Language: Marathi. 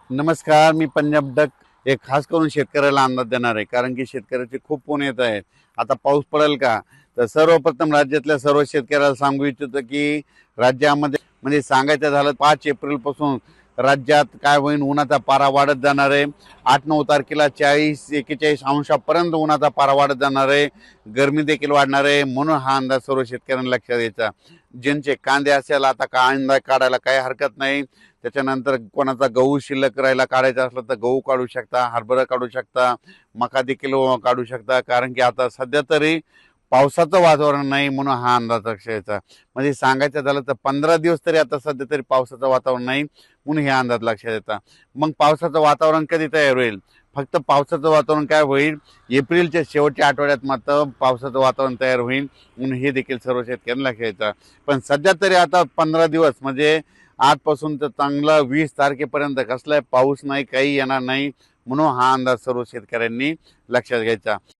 नमस्कार, मी पंजाब डक एक खास करून शेतकऱ्याला अंदाज देणार आहे, कारण की शेतकऱ्याचे खूप फोन येत आहेत. आता पाऊस पडेल का? तर सर्वप्रथम राज्यातल्या सर्व शेतकऱ्याला सांगू इच्छितो की राज्यामध्ये म्हणजे सांगायचं झालं 5 एप्रिलपासून राज्यात काय होईल, उन्हाचा पारा वाढत जाणार आहे. 8-9 तारखेला 40-41 अंशापर्यंत उन्हाचा पारा वाढत जाणार आहे. गरमी देखील वाढणार आहे. म्हणून हा अंदाज सर्व शेतकऱ्यांना लक्षात घ्यायचा. ज्यांचे कांदे असेल आता कांदा काढायला काही हरकत नाही. त्याच्यानंतर कोणाचा गहू शिल्लक राहायला काढायचा असला तर गहू काढू शकता, हरभरा काढू शकता, मका देखील काढू शकता. कारण की आता सध्या तरी पावसाचं वातावरण नाही, म्हणून हा अंदाज लक्षात घ्यायचा. म्हणजे सांगायचं झालं तर 15 दिवस तरी आता सध्या तरी पावसाचं वातावरण नाही, म्हणून हे अंदाज लक्षात येतात. मग पावसाचं वातावरण कधी तयार होईल? फक्त पावसाचं वातावरण काय होईल, एप्रिलच्या शेवटच्या आठवड्यात मात्र पावसाचं वातावरण तयार होईल, म्हणून हे देखील सर्व शेतकऱ्यांना लक्षात घ्यायचं. पण सध्या तरी आता 15 दिवस म्हणजे आजपासून तर चांगला 20 तारखेपर्यंत कसलाही पाऊस नाही, काही येणार नाही, म्हणून हा अंदाज सर्व शेतकऱ्यांनी लक्षात घ्यायचा.